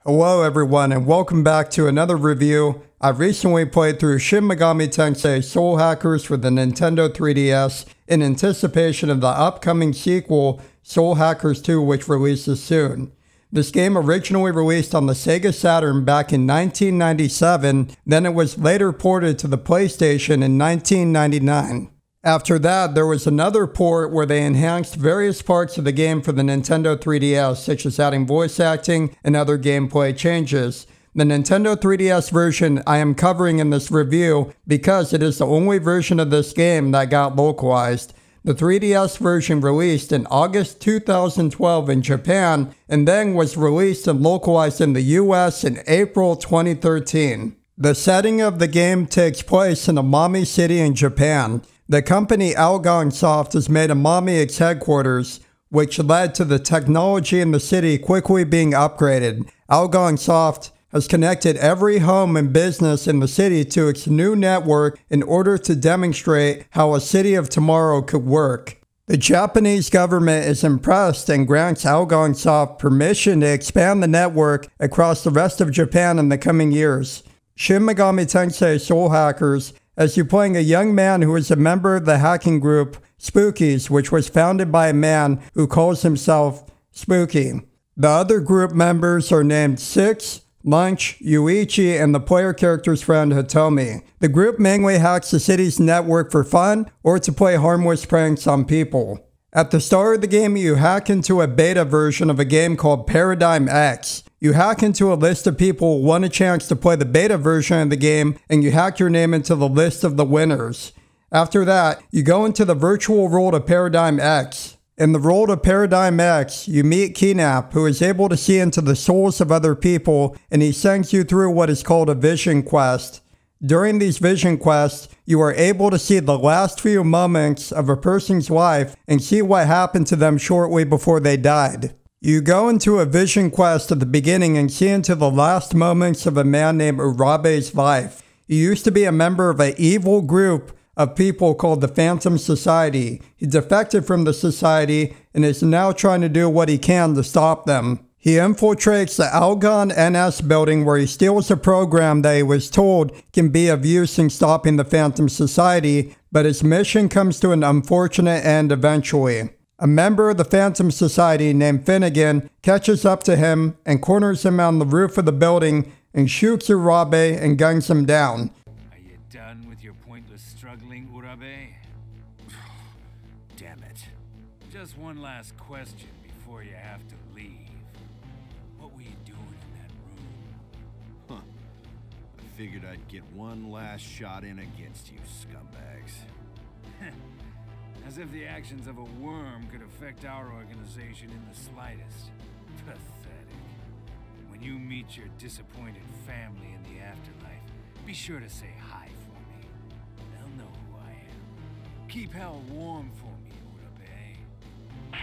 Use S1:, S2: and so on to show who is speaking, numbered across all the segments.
S1: Hello everyone and welcome back to another review. I recently played through Shin Megami Tensei Soul Hackers for the Nintendo 3DS in anticipation of the upcoming sequel, Soul Hackers 2, which releases soon. This game originally released on the Sega Saturn back in 1997, then it was later ported to the PlayStation in 1999. After that, there was another port where they enhanced various parts of the game for the Nintendo 3DS, such as adding voice acting and other gameplay changes. The Nintendo 3DS version I am covering in this review because it is the only version of this game that got localized. The 3DS version released in August 2012 in Japan and then was released and localized in the US in April 2013. The setting of the game takes place in Amami City in Japan. The company Algon Soft has made Amami its headquarters, which led to the technology in the city quickly being upgraded. Algon Soft has connected every home and business in the city to its new network in order to demonstrate how a city of tomorrow could work. The Japanese government is impressed and grants Algon Soft permission to expand the network across the rest of Japan in the coming years. Shin Megami Tensei Soul Hackers as you're playing a young man who is a member of the hacking group Spookies, which was founded by a man who calls himself Spooky. The other group members are named Six, Lunch, Yuichi, and the player character's friend Hitomi. The group mainly hacks the city's network for fun or to play harmless pranks on people. At the start of the game, you hack into a beta version of a game called Paradigm X. You hack into a list of people who won a chance to play the beta version of the game, and you hack your name into the list of the winners. After that, you go into the virtual world of Paradigm X. In the world of Paradigm X, you meet Kidnap, who is able to see into the souls of other people, and he sends you through what is called a vision quest. During these vision quests, you are able to see the last few moments of a person's life and see what happened to them shortly before they died. You go into a vision quest at the beginning and see into the last moments of a man named Urabe's life. He used to be a member of an evil group of people called the Phantom Society. He defected from the society and is now trying to do what he can to stop them. He infiltrates the Algon NS building where he steals a program that he was told can be of use in stopping the Phantom Society, but his mission comes to an unfortunate end eventually. A member of the Phantom Society named Finnegan catches up to him and corners him on the roof of the building and shoots Urabe and guns him down.
S2: Are you done with your pointless struggling, Urabe? Damn it. Just one last question before you have to leave. What were you doing in that room?
S3: Huh. I figured I'd get one last shot in against you, scumbags.
S2: As if the actions of a worm could affect our organization in the slightest. Pathetic. When you meet your disappointed family in the afterlife, be sure to say hi for me. They'll know who I am. Keep hell warm for me, Urabe.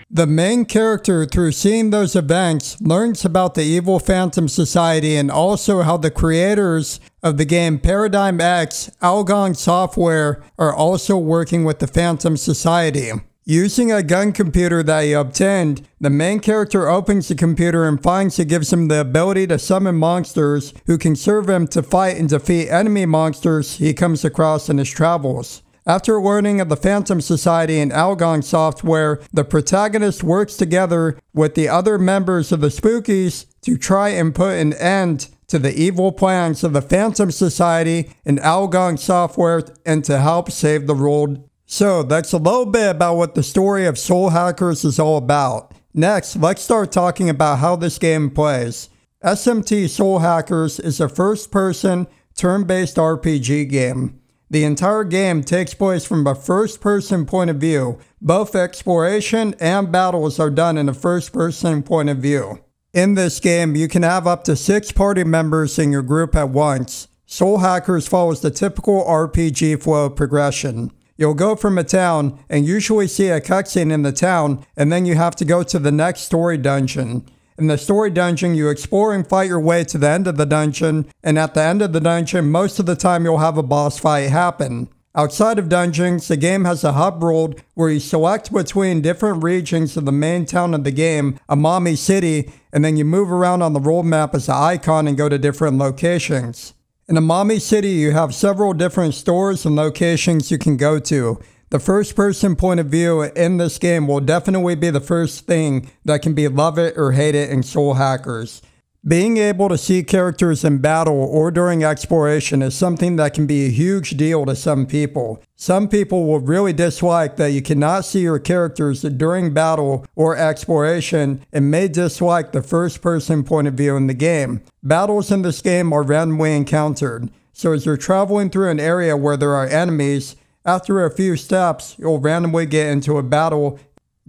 S1: The main character, through seeing those events, learns about the evil Phantom Society and also how the creators of the game Paradigm X, Algon Software, are also working with the Phantom Society. Using a gun computer that he obtained, the main character opens the computer and finds it gives him the ability to summon monsters who can serve him to fight and defeat enemy monsters he comes across in his travels. After learning of the Phantom Society and Algon Software, the protagonist works together with the other members of the Spookies to try and put an end to the evil plans of the Phantom Society and Algon Software and to help save the world. So that's a little bit about what the story of Soul Hackers is all about. Next, let's start talking about how this game plays. SMT Soul Hackers is a first-person, turn-based RPG game. The entire game takes place from a first-person point of view. Both exploration and battles are done in a first-person point of view. In this game, you can have up to 6 party members in your group at once. Soul Hackers follows the typical RPG flow progression. You'll go from a town and usually see a cutscene in the town, and then you have to go to the next story dungeon. In the story dungeon, you explore and fight your way to the end of the dungeon, and at the end of the dungeon, most of the time you'll have a boss fight happen. Outside of dungeons, the game has a hub world where you select between different regions of the main town of the game, Amami City, and then you move around on the world map as an icon and go to different locations. In Amami City, you have several different stores and locations you can go to. The first-person point of view in this game will definitely be the first thing that can be love it or hate it in Soul Hackers. Being able to see characters in battle or during exploration is something that can be a huge deal to some people. Some people will really dislike that you cannot see your characters during battle or exploration and may dislike the first-person point of view in the game. Battles in this game are randomly encountered, so as you're traveling through an area where there are enemies, after a few steps, you'll randomly get into a battle.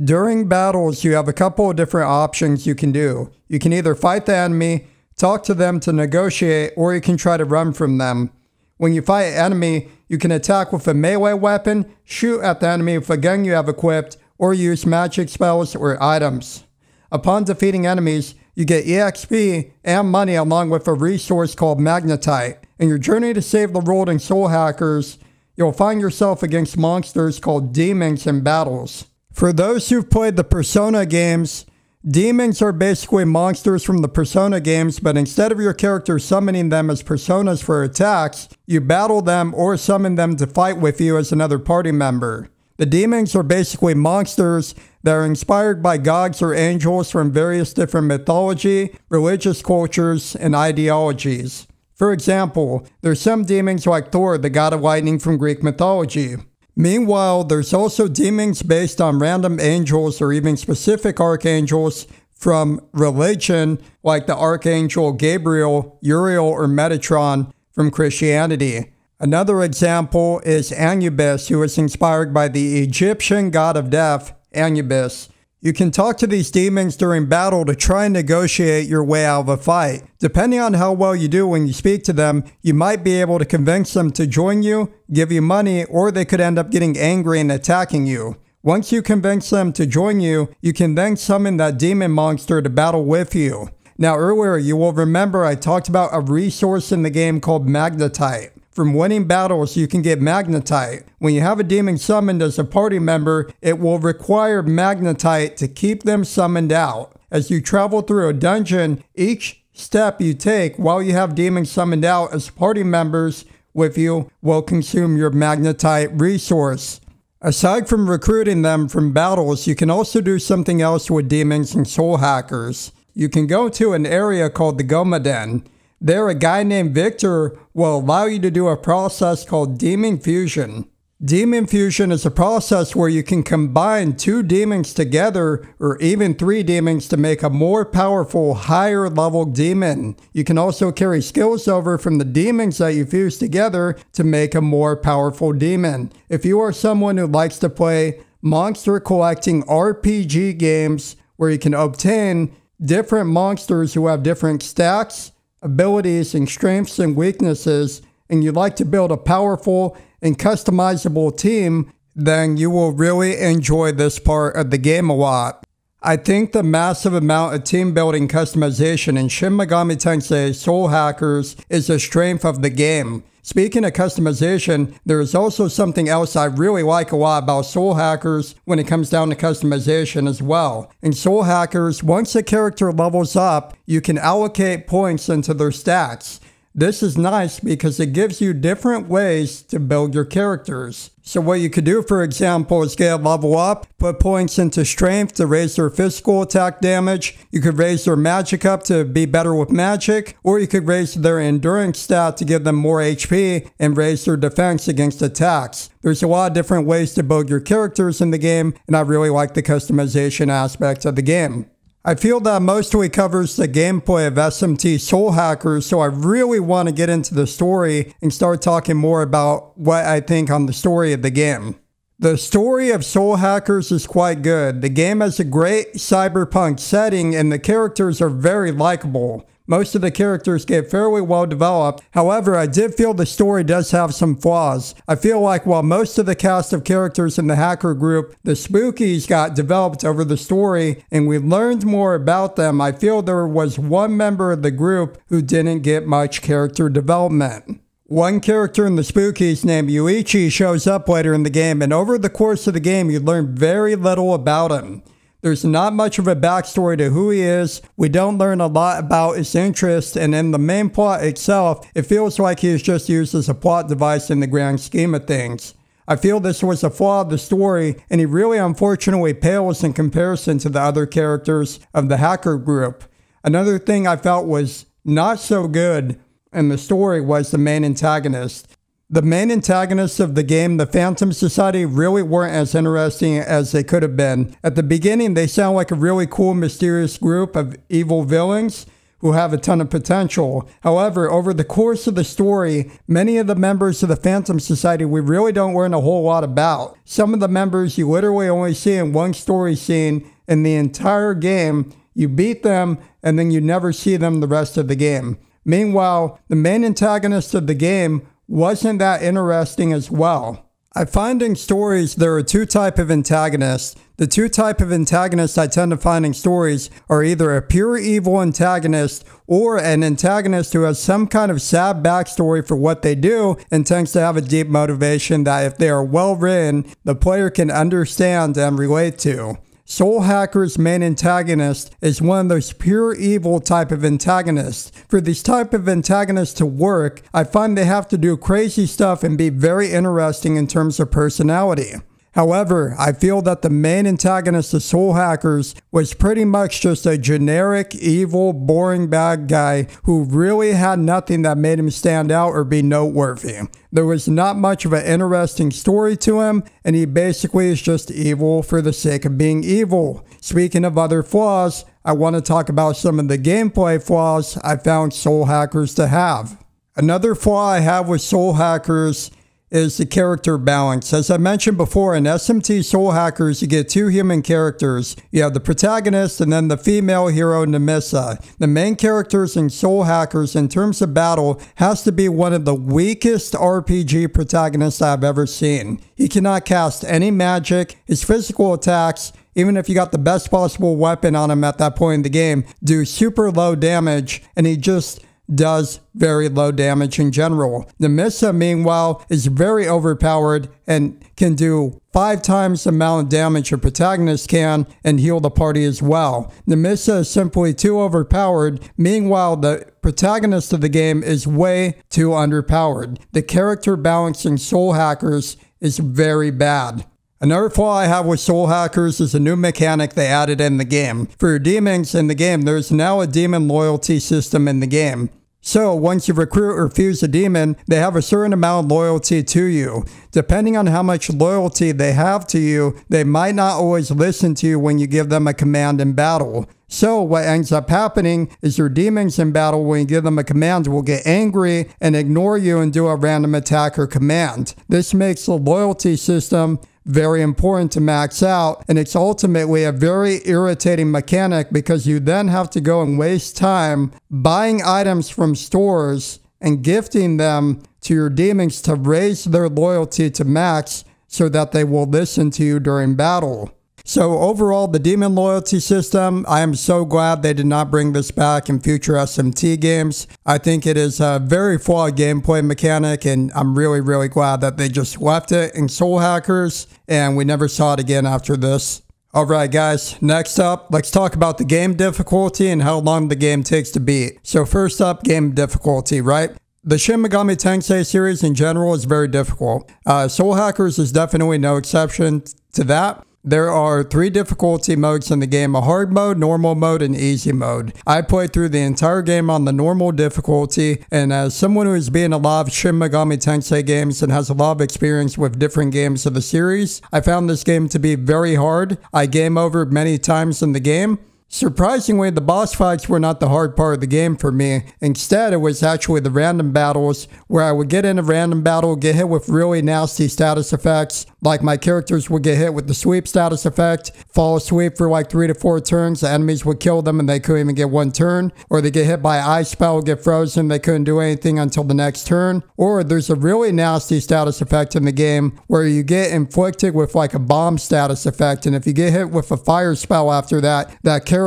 S1: During battles, you have a couple of different options you can do. You can either fight the enemy, talk to them to negotiate, or you can try to run from them. When you fight an enemy, you can attack with a melee weapon, shoot at the enemy with a gun you have equipped, or use magic spells or items. Upon defeating enemies, you get EXP and money along with a resource called Magnetite. In your journey to save the world in Soul Hackers, you'll find yourself against monsters called demons in battles. For those who've played the Persona games, demons are basically monsters from the Persona games, but instead of your character summoning them as personas for attacks, you battle them or summon them to fight with you as another party member. The demons are basically monsters that are inspired by gods or angels from various different mythology, religious cultures, and ideologies. For example, there's some demons like Thor, the god of lightning from Greek mythology. Meanwhile, there's also demons based on random angels or even specific archangels from religion, like the Archangel Gabriel, Uriel, or Metatron from Christianity. Another example is Anubis, who is inspired by the Egyptian god of death, Anubis. You can talk to these demons during battle to try and negotiate your way out of a fight. Depending on how well you do when you speak to them, you might be able to convince them to join you, give you money, or they could end up getting angry and attacking you. Once you convince them to join you, you can then summon that demon monster to battle with you. Now earlier, you will remember I talked about a resource in the game called Magnetite. From winning battles, you can get Magnetite. When you have a demon summoned as a party member, it will require Magnetite to keep them summoned out. As you travel through a dungeon, each step you take while you have demons summoned out as party members with you will consume your Magnetite resource. Aside from recruiting them from battles, you can also do something else with demons and Soul Hackers. You can go to an area called the Goma Den. There, a guy named Victor will allow you to do a process called Demon Fusion. Demon Fusion is a process where you can combine 2 demons together, or even 3 demons, to make a more powerful, higher level demon. You can also carry skills over from the demons that you fuse together to make a more powerful demon. If you are someone who likes to play monster collecting RPG games where you can obtain different monsters who have different stats, abilities, and strengths and weaknesses, and you'd like to build a powerful and customizable team, then you will really enjoy this part of the game a lot. I think the massive amount of team building customization in Shin Megami Tensei Soul Hackers is a strength of the game. Speaking of customization, there is also something else I really like a lot about Soul Hackers when it comes down to customization as well. In Soul Hackers, once a character levels up, you can allocate points into their stats. This is nice because it gives you different ways to build your characters. So what you could do, for example, is get a level up, put points into strength to raise their physical attack damage. You could raise their magic up to be better with magic, or you could raise their endurance stat to give them more HP and raise their defense against attacks. There's a lot of different ways to build your characters in the game, and I really like the customization aspect of the game. I feel that mostly covers the gameplay of SMT Soul Hackers, so I really want to get into the story and start talking more about what I think on the story of the game. The story of Soul Hackers is quite good. The game has a great cyberpunk setting and the characters are very likable. Most of the characters get fairly well developed. However, I did feel the story does have some flaws. I feel like while most of the cast of characters in the hacker group, the Spookies, got developed over the story and we learned more about them, I feel there was one member of the group who didn't get much character development. One character in the Spookies named Yuichi shows up later in the game, and over the course of the game you learn very little about him. There's not much of a backstory to who he is, we don't learn a lot about his interests, and in the main plot itself, it feels like he is just used as a plot device in the grand scheme of things. I feel this was a flaw of the story, and he really unfortunately pales in comparison to the other characters of the hacker group. Another thing I felt was not so good in the story was the main antagonist. The main antagonists of the game, the Phantom Society, really weren't as interesting as they could have been. At the beginning, they sound like a really cool, mysterious group of evil villains who have a ton of potential. However, over the course of the story, many of the members of the Phantom Society we really don't learn a whole lot about. Some of the members you literally only see in one story scene in the entire game. You beat them, and then you never see them the rest of the game. Meanwhile, the main antagonist of the game wasn't that interesting as well. I find in stories there are two types of antagonists. The two types of antagonists I tend to find in stories are either a pure evil antagonist or an antagonist who has some kind of sad backstory for what they do and tends to have a deep motivation that if they are well written, the player can understand and relate to. Soul Hacker's main antagonist is one of those pure evil type of antagonists. For these type of antagonists to work, I find they have to do crazy stuff and be very interesting in terms of personality. However, I feel that the main antagonist of Soul Hackers was pretty much just a generic, evil, boring bad guy who really had nothing that made him stand out or be noteworthy. There was not much of an interesting story to him, and he basically is just evil for the sake of being evil. Speaking of other flaws, I want to talk about some of the gameplay flaws I found Soul Hackers to have. Another flaw I have with Soul Hackers is the character balance. As I mentioned before, in SMT Soul Hackers, you get two human characters. You have the protagonist and then the female hero, Nemissa. The main characters in Soul Hackers, in terms of battle, has to be one of the weakest RPG protagonists I've ever seen. He cannot cast any magic. His physical attacks, even if you got the best possible weapon on him at that point in the game, do super low damage, and he just does very low damage in general. Nemissa, meanwhile, is very overpowered and can do 5 times the amount of damage a protagonist can and heal the party as well. Nemissa is simply too overpowered. Meanwhile, the protagonist of the game is way too underpowered. The character balance in Soul Hackers is very bad. Another flaw I have with Soul Hackers is a new mechanic they added in the game. For your demons in the game, there's now a demon loyalty system in the game. So once you recruit or fuse a demon, they have a certain amount of loyalty to you. Depending on how much loyalty they have to you, they might not always listen to you when you give them a command in battle. So what ends up happening is your demons in battle, when you give them a command, will get angry and ignore you and do a random attack or command. This makes the loyalty system very important to max out, and it's ultimately a very irritating mechanic because you then have to go and waste time buying items from stores and gifting them to your demons to raise their loyalty to max so that they will listen to you during battle. So overall, the demon loyalty system, I am so glad they did not bring this back in future SMT games. I think it is a very flawed gameplay mechanic, and I'm really glad that they just left it in Soul Hackers and we never saw it again after this. Alright guys, next up, let's talk about the game difficulty and how long the game takes to beat. So first up, game difficulty, right? The Shin Megami Tensei series in general is very difficult. Soul Hackers is definitely no exception to that. There are 3 difficulty modes in the game: a hard mode, normal mode, and easy mode. I played through the entire game on the normal difficulty, and as someone who has been in a lot of Shin Megami Tensei games and has a lot of experience with different games of the series, I found this game to be very hard. I game over many times in the game. Surprisingly, the boss fights were not the hard part of the game for me. Instead, it was actually the random battles where I would get in a random battle, get hit with really nasty status effects, like my characters would get hit with the sweep status effect, fall asleep for like 3 to 4 turns, the enemies would kill them and they couldn't even get 1 turn, or they get hit by ice spell, get frozen, they couldn't do anything until the next turn, or there's a really nasty status effect in the game where you get inflicted with like a bomb status effect, and if you get hit with a fire spell after that, that character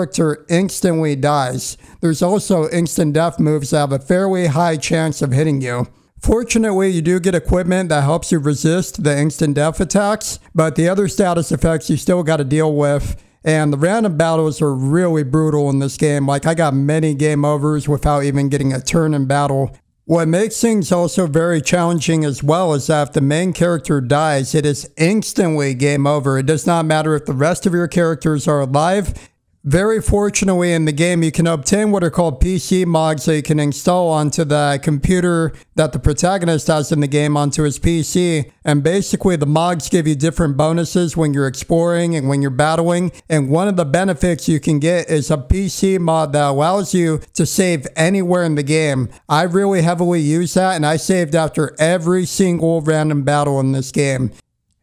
S1: instantly dies. There's also instant death moves that have a fairly high chance of hitting you. Fortunately, you do get equipment that helps you resist the instant death attacks, but the other status effects you still got to deal with. And the random battles are really brutal in this game. Like, I got many game overs without even getting a turn in battle. What makes things also very challenging as well is that if the main character dies, it is instantly game over. It does not matter if the rest of your characters are alive. Very fortunately in the game, you can obtain what are called PC mods that you can install onto the computer that the protagonist has in the game onto his PC. And basically the mods give you different bonuses when you're exploring and when you're battling. And one of the benefits you can get is a PC mod that allows you to save anywhere in the game. I really heavily use that, and I saved after every single random battle in this game.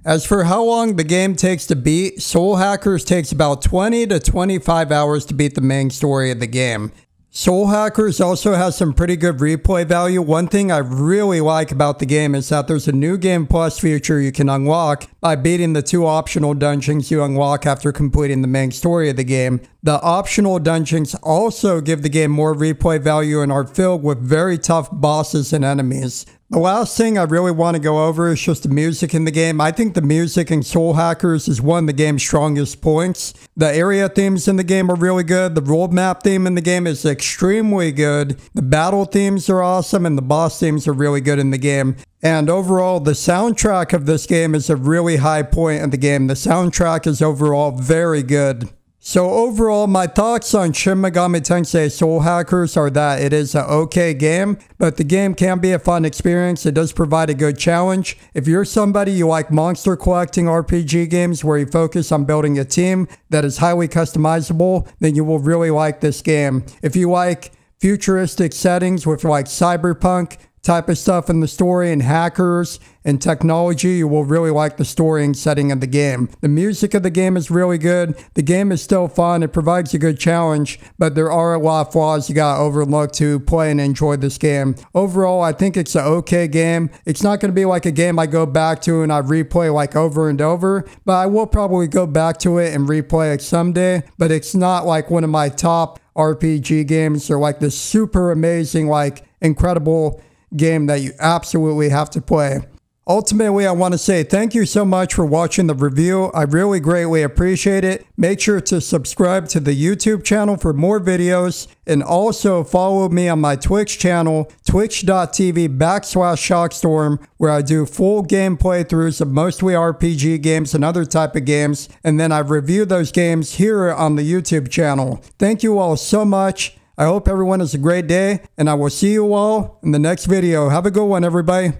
S1: As for how long the game takes to beat, Soul Hackers takes about 20 to 25 hours to beat the main story of the game. Soul Hackers also has some pretty good replay value. One thing I really like about the game is that there's a new Game Plus feature you can unlock by beating the 2 optional dungeons you unlock after completing the main story of the game. The optional dungeons also give the game more replay value and are filled with very tough bosses and enemies. The last thing I really want to go over is just the music in the game. I think the music in Soul Hackers is one of the game's strongest points. The area themes in the game are really good. The roadmap theme in the game is extremely good. The battle themes are awesome, and the boss themes are really good in the game. And overall, the soundtrack of this game is a really high point in the game. The soundtrack is overall very good. So overall, my thoughts on Shin Megami Tensei Soul Hackers are that it is an okay game, but the game can be a fun experience. It does provide a good challenge. If you're somebody you like monster collecting RPG games where you focus on building a team that is highly customizable, then you will really like this game. If you like futuristic settings with like cyberpunk type of stuff in the story and hackers and technology, you will really like the story and setting of the game. The music of the game is really good. The game is still fun. It provides a good challenge, but there are a lot of flaws you gotta overlook to play and enjoy this game. Overall, I think it's an okay game. It's not gonna be like a game I go back to and I replay like over and over, but I will probably go back to it and replay it someday, but it's not like one of my top RPG games or like this super amazing, like incredible game that you absolutely have to play. Ultimately, I want to say thank you so much for watching the review. I really greatly appreciate it. Make sure to subscribe to the YouTube channel for more videos, and also follow me on my Twitch channel, twitch.tv/Shockstorm, where I do full game playthroughs of mostly RPG games and other type of games, and then I review those games here on the YouTube channel. Thank you all so much. I hope everyone has a great day, and I will see you all in the next video. Have a good one, everybody.